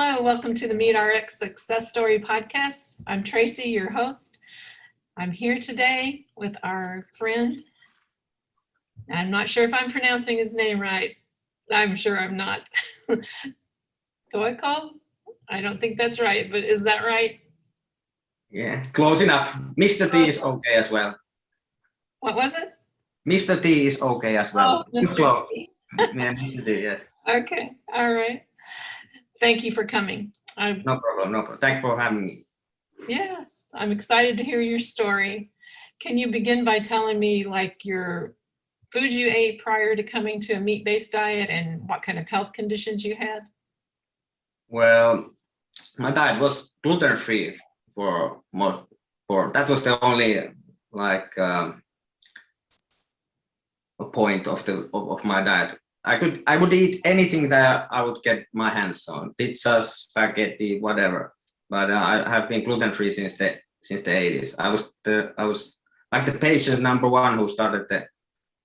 Hello, welcome to the Meet RX Success Story podcast. I'm Tracy, your host. I'm here today with our friend. I'm not sure if I'm pronouncing his name right. I'm sure I'm not. Touko? I don't think that's right, but is that right? Yeah, close enough. Mr. T is okay as well. What was it? Mr. T is okay as well. Oh, Mr. T. Yeah, Mr. T, yeah. Okay, all right. Thank you for coming. No problem, no problem. Thanks for having me. Yes, I'm excited to hear your story. Can you begin by telling me like your food you ate prior to coming to a meat-based diet and what kind of health conditions you had? Well, my diet was gluten-free that was the only a point of my diet. I would eat anything that I would get my hands on, pizza, spaghetti, whatever. But I have been gluten-free since the 80s. I was like the patient number one who started the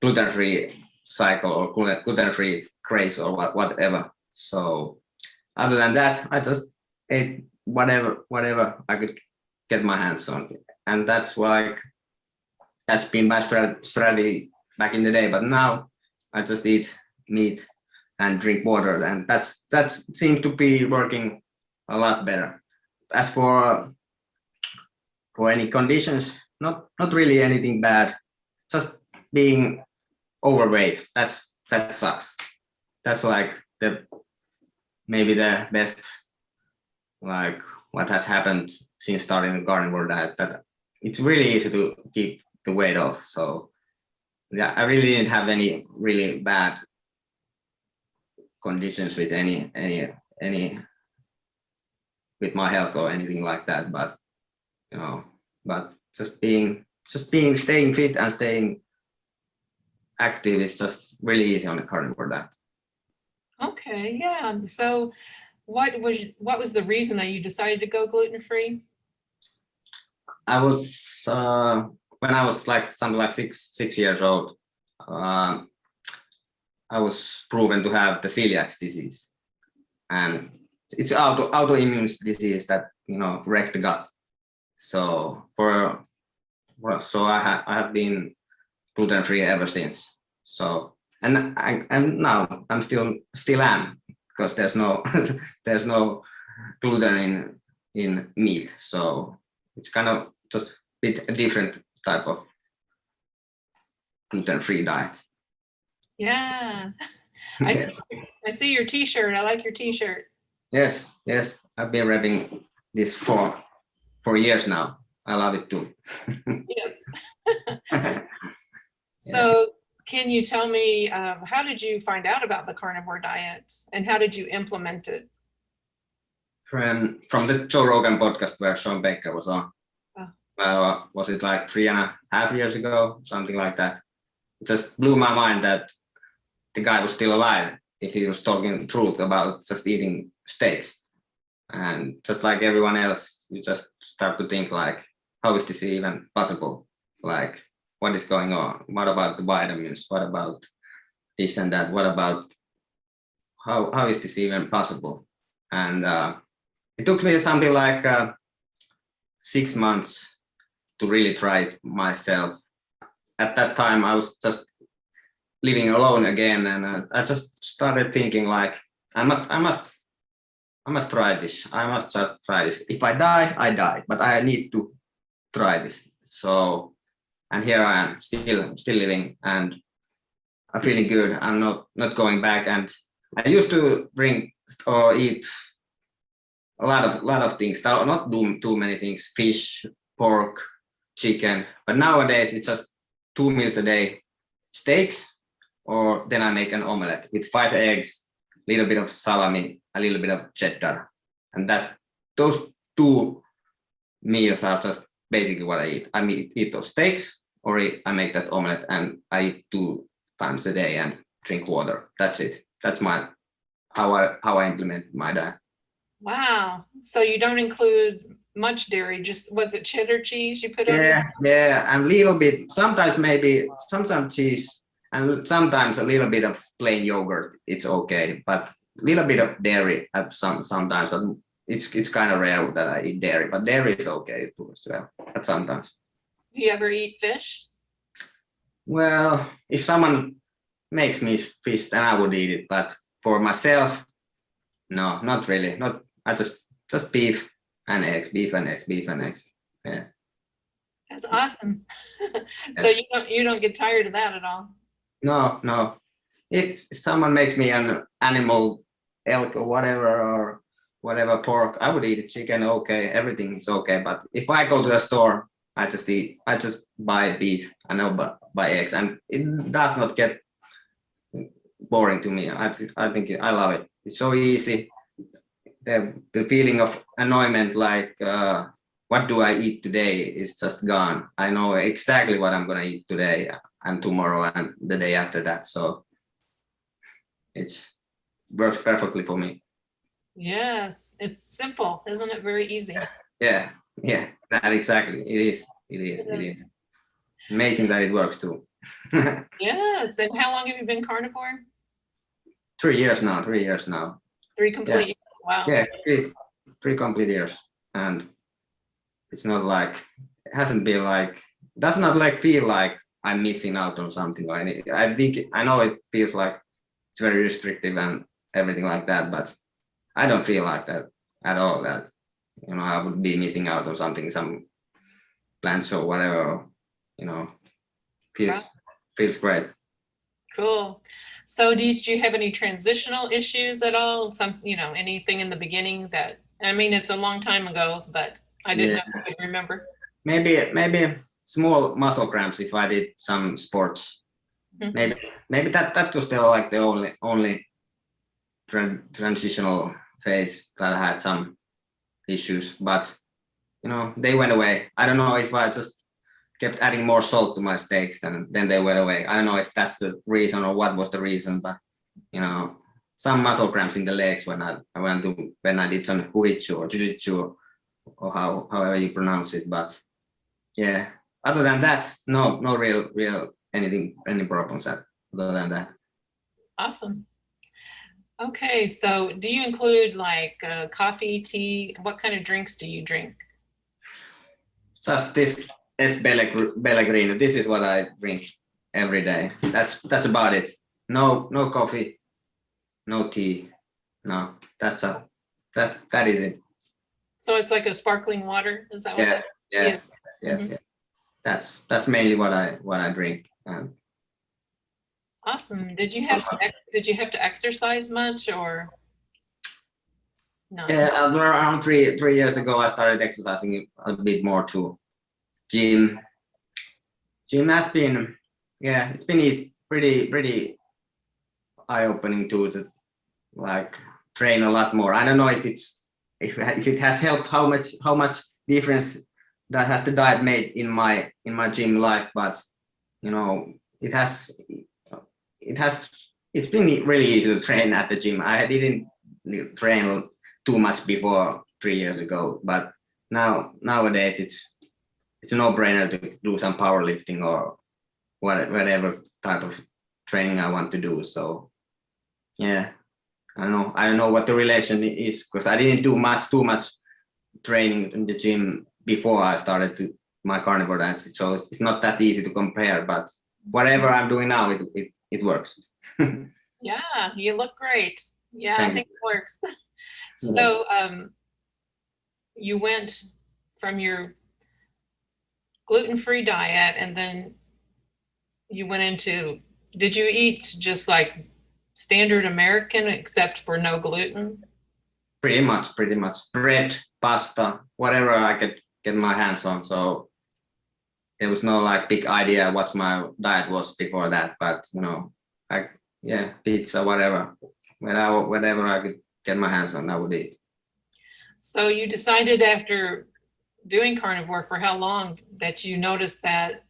gluten-free cycle or gluten-free craze or whatever. So other than that, I just ate whatever I could get my hands on, and that's been my strategy back in the day. But now I just eat meat and drink water, and that seems to be working a lot better. As for any conditions, not really anything bad, just being overweight. That sucks. That's like maybe the best, like what has happened since starting the carnivore diet, that it's really easy to keep the weight off. So yeah, I really didn't have any really bad conditions with any with my health or anything like that, but staying fit and staying active is just really easy on a carnivore diet. Okay, yeah. So what was the reason that you decided to go gluten-free? I was when I was like something like six years old, I was proven to have the celiac disease, and it's autoimmune disease that wrecks the gut. So I have been gluten-free ever since. So and now I'm still am, because there's no there's no gluten in meat. So it's kind of just a different type of gluten-free diet. Yeah. I see your t-shirt. I like your t-shirt. Yes, I've been repping this for years now. I love it too. Yes. So can you tell me, how did you find out about the carnivore diet and how did you implement it? From the Joe Rogan podcast where ShawnBaker was on. Oh. Was it like 3.5 years ago, something like that? It just blew my mind that the guy was still alive if he was talking the truth about just eating steaks. And just like everyone else, you just start to think like, how is this even possible? Like, what is going on? What about the vitamins? What about this and that? What about how is this even possible? And it took me something like 6 months to really try it myself. At that time, I was just living alone again, and I just started thinking like, I must try this. I must just try this. If I die, I die, but I need to try this. So, and here I am, still living, and I'm feeling good. I'm not going back. And I used to drink or eat a lot of things. Not do too many things: fish, pork, chicken. But nowadays it's just 2 meals a day: steaks, or then I make an omelette with 5 eggs, a little bit of salami, a little bit of cheddar, and those 2 meals are just basically what I eat. I eat those steaks, or I make that omelette, and I eat 2 times a day and drink water. That's it. That's how I implement my diet. Wow. So you don't include much dairy, just was it cheddar cheese you put on? Yeah, and a little bit, sometimes maybe some cheese, and sometimes a little bit of plain yogurt. It's okay, but little bit of dairy at sometimes, but it's kind of rare that I eat dairy. But dairy is okay too as well. But sometimes. Do you ever eat fish? Well, if someone makes me fish, then I would eat it. But for myself, no, not really. Not. I just beef and eggs, beef and eggs, beef and eggs. Yeah. That's awesome. So you don't get tired of that at all? No. If someone makes me an animal, elk or whatever pork, I would eat it. Chicken, okay, everything is okay. But if I go to the store, I just buy beef. I know buy eggs, and it does not get boring to me. I think I love it. It's so easy. The feeling of annoyment, like what do I eat today, is just gone. I know exactly what I'm gonna eat today and tomorrow and the day after that. So it works perfectly for me. Yes, it's simple, isn't it? Very easy. Yeah, that exactly. It is. Amazing that it works too. Yes, and how long have you been carnivore? 3 years now. 3 complete years. Wow. Yeah, three complete years, and it's not like, it hasn't been like, does not like feel like I'm missing out on something or anything. I know it feels like it's very restrictive and everything like that, but I don't feel like that at all, that I would be missing out on something, some plans or whatever. Feels great. Cool. So did you have any transitional issues at all? Anything in the beginning that, I mean, it's a long time ago, but I didn't know if you could remember. Maybe small muscle cramps if I did some sports. Mm-hmm. Maybe that was still like the only transitional phase that I had some issues, but they went away. I don't know if I just kept adding more salt to my steaks and then they went away. I don't know if that's the reason or what was the reason, but some muscle cramps in the legs when I did some huichu or jiu-jitsu or however you pronounce it. But yeah, other than that, no real any problems other than that. Awesome. Okay, so do you include like coffee, tea? What kind of drinks do you drink? Just this Pellegrino. This is what I drink every day. That's about it. No coffee, no tea. No, that is it. So it's like a sparkling water. Is that what? Yes. Mm-hmm. Yes. That's mainly what I drink. Awesome. Did you have to exercise much or no? Yeah, around 3 years ago, I started exercising a bit more too. Gym has been, it's been easy, pretty eye-opening to like train a lot more. I don't know if it has helped, how much difference that has the diet made in my gym life, but it's been really easy to train at the gym. I didn't train too much before 3 years ago, but nowadays it's a no-brainer to do some powerlifting or whatever type of training I want to do. So yeah, I don't know what the relation is, because I didn't do too much training in the gym before I started my carnivore diet. So it's not that easy to compare, but whatever I'm doing now, it works. Yeah, you look great. Yeah, Thank I think it works. So you went from your gluten-free diet and then you went into, did you eat just like standard American except for no gluten? Pretty much bread, pasta, whatever I could get my hands on. So there was no like big idea what my diet was before that, but pizza, whatever I could get my hands on, I would eat. So you decided after doing carnivore for how long that you noticed that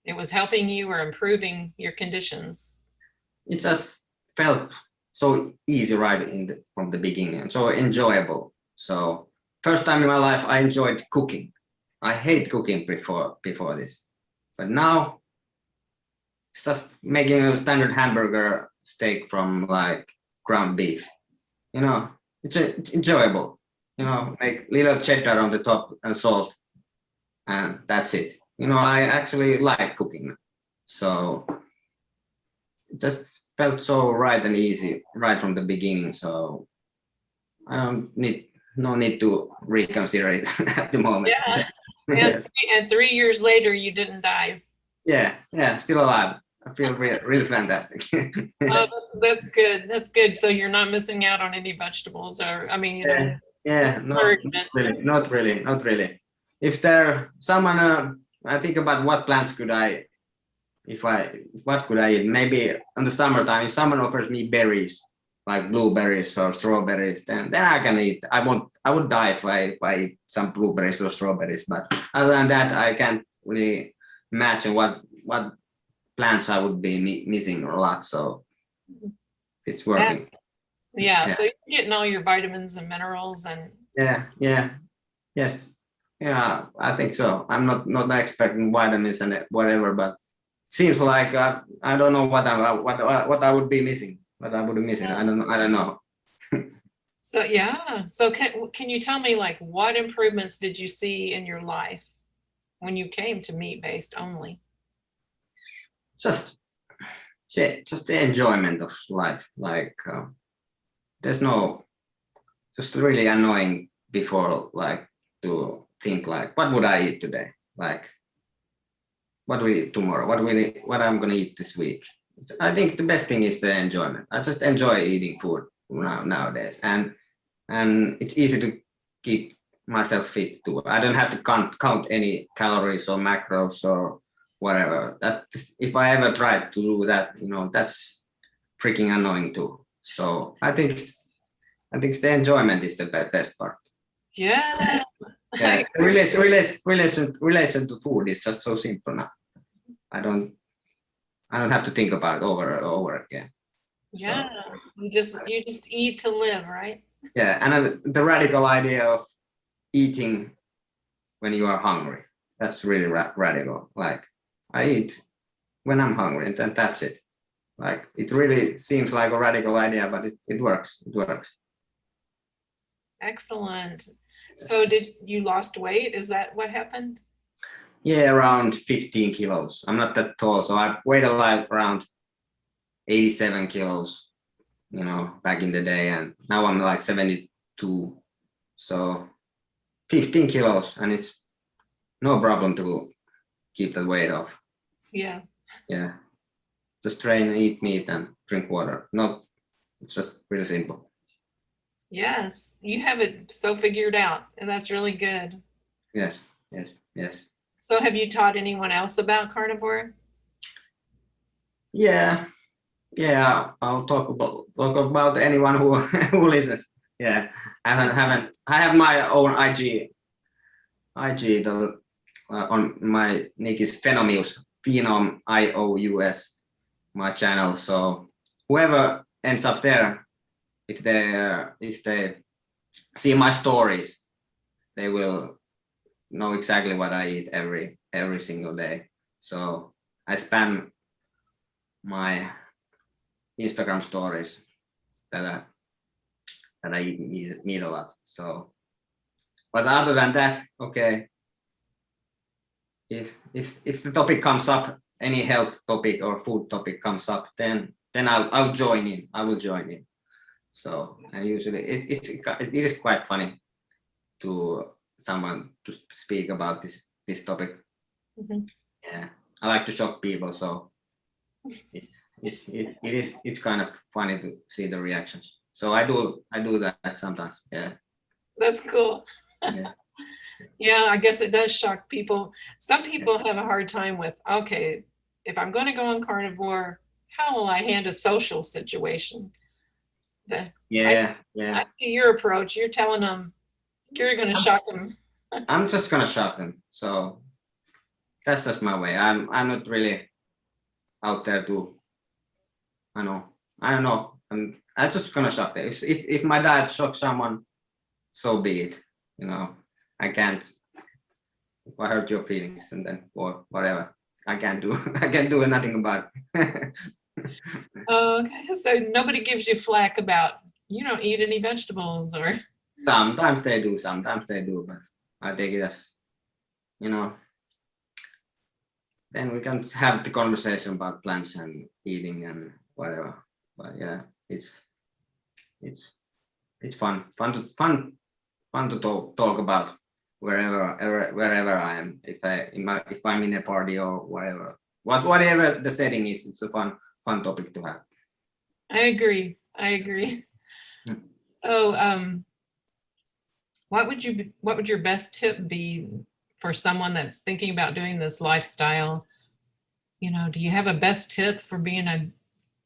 it was helping you or improving your conditions? It just felt so easy from the beginning and so enjoyable. So first time in my life I enjoyed cooking. I hate cooking before this, but now it's just making a standard hamburger steak from like ground beef. you know, it's enjoyable. You know, make little cheddar on the top and salt, and that's it. You know, I actually like cooking, so it just felt so right and easy right from the beginning. So I don't need no need to reconsider it at the moment. Yeah. Yes. And 3 years later, you didn't die. Yeah, still alive. I feel really fantastic. Oh, that's good. That's good. So you're not missing out on any vegetables, or I mean, you know, Yeah, not really. If there someone, I think about what plants could I, what could I eat? Maybe in the summertime, if someone offers me berries, like blueberries or strawberries, then I can eat. I would die if I eat some blueberries or strawberries. But other than that, I can't really imagine what plants I would be missing a lot. So it's working. yeah. So you're getting all your vitamins and minerals and. Yes. Yeah, I think so. I'm not expecting vitamins and whatever, but it seems like I don't know what I would be missing. What I would be missing. I don't know. So yeah. So can you tell me, like, what improvements did you see in your life when you came to meat-based only? Just the enjoyment of life. Like there's no, just really annoying before, like, to think like, what would I eat today? Like, what will I eat tomorrow? What I'm gonna eat this week? I think the best thing is the enjoyment. I just enjoy eating food nowadays, and it's easy to keep myself fit too. I don't have to count any calories or macros or whatever. That if I ever tried to do that, you know, that's freaking annoying too. So I think the enjoyment is the best part. Yeah. Yeah, relation to food is just so simple now. I don't have to think about it over and over again. Yeah, so, you just eat to live, right? Yeah, and the radical idea of eating when you are hungry, that's really radical. Like, I eat when I'm hungry, and then that's it. Like, it really seems like a radical idea, but it works. It works. Excellent. So did you lost weight? Is that what happened? Yeah, around 15 kilos. I'm not that tall, so I weighed around 87 kilos, you know, back in the day, and now I'm like 72. So 15 kilos, and it's no problem to keep that weight off. Yeah. Yeah. Just train, eat meat, and drink water. It's just really simple. Yes, you have it so figured out, and that's really good. Yes. So have you taught anyone else about carnivore? Yeah, I'll talk about anyone who who listens. Yeah, I have my own IG. On my nick is Phenomius, Phenom IOUS, my channel. So whoever ends up there, if they see my stories, they will know exactly what I eat every single day. So I spam my Instagram stories that I eat a lot. So, but other than that, okay. If the topic comes up, any health topic or food topic comes up, then I'll join in. I will join in. So I usually it is quite funny to someone to speak about this topic. Mm-hmm. Yeah, I like to shock people, so it's kind of funny to see the reactions. So I do that sometimes. Yeah, that's cool. Yeah. Yeah, I guess it does shock people. Some people have a hard time with, okay, if I'm going to go on carnivore, how will I handle a social situation? I see your approach. You're telling them you're going to shock them. I'm just going to shock them. So that's just my way. I'm not really out there to, I don't know. I'm just going to shock them. If my diet shocks someone, so be it. You know, I can't, if I hurt your feelings and then, or whatever, I can't do nothing about it. Okay, so nobody gives you flack about you don't eat any vegetables or. Sometimes they do, but I take it as, then we can have the conversation about plants and eating and whatever. But yeah, it's fun to talk about wherever I am. If I'm in a party or whatever the setting is, it's a fun topic to have. I agree. So what would your best tip be for someone that's thinking about doing this lifestyle? Do you have a best tip for being a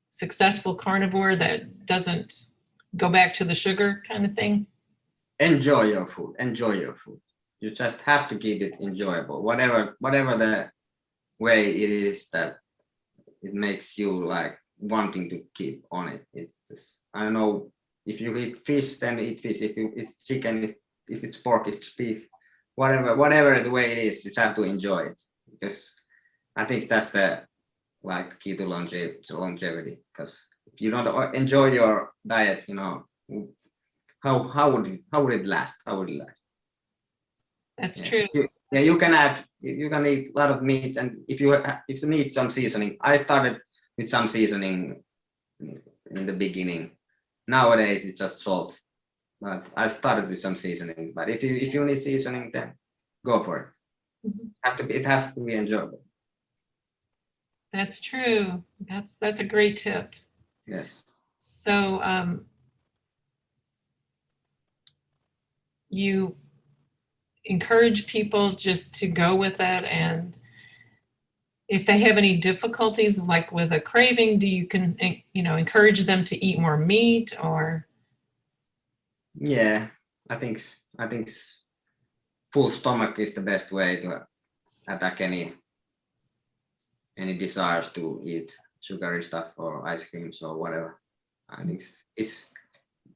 successful carnivore that doesn't go back to the sugar kind of thing? Enjoy your food. You just have to keep it enjoyable, whatever the way it is that it makes you like wanting to keep on it. It's just, I don't know, if you eat fish, then eat fish. If it's chicken, if it's pork, it's beef, whatever the way it is, you just have to enjoy it, because I think that's the key to longevity. Because if you don't enjoy your diet, how would it last? That's true. You can eat a lot of meat, and if you need some seasoning, I started with some seasoning in the beginning. Nowadays it's just salt, but I started with some seasoning. But if you need seasoning, then go for it. Mm-hmm. It has to be enjoyable. That's true. That's a great tip. Yes. So you encourage people just to go with it, and if they have any difficulties like with a craving, do you encourage them to eat more meat or? Yeah, I think full stomach is the best way to attack any desires to eat sugary stuff or ice creams or whatever. I think it's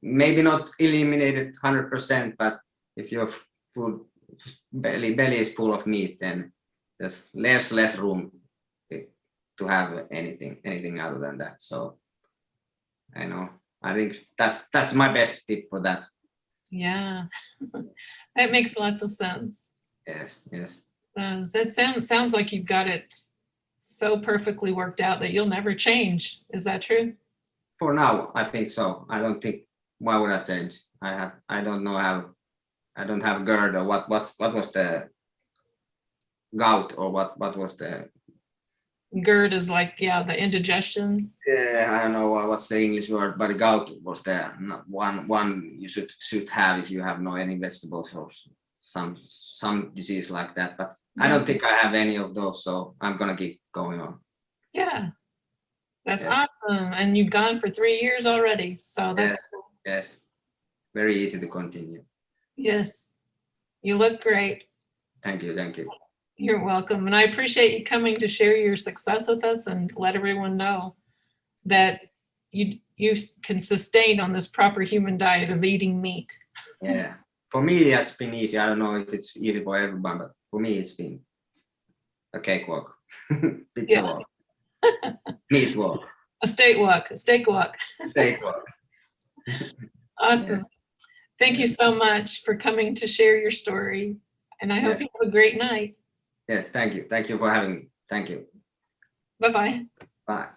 maybe not eliminated 100%, but if your food belly is full of meat, then there's less room to have anything other than that. So I think that's my best tip for that. Yeah, that makes lots of sense. Yes. That sounds like you've got it so perfectly worked out that you'll never change. Is that true? For now, I think so. I don't think, why would I change? I don't know how. I don't have GERD or what was the gout, or what was the GERD is like, the indigestion. I don't know what's the English word, but gout was the one you should have if you have no any vegetables or some disease like that. But I don't think I have any of those, so I'm gonna keep going on. Yeah, that's awesome. And you've gone for 3 years already, so that's cool. Yes, very easy to continue. Yes, you look great. Thank you. You're welcome. And I appreciate you coming to share your success with us and let everyone know that you can sustain on this proper human diet of eating meat. Yeah, for me, it's been easy. I don't know if it's easy for everyone, but for me, it's been a cakewalk, pizza walk, meat walk, a steak walk. Steak walk. Awesome. Yeah. Thank you so much for coming to share your story. And I hope you have a great night. Yes, thank you. Thank you for having me. Thank you. Bye-bye. Bye.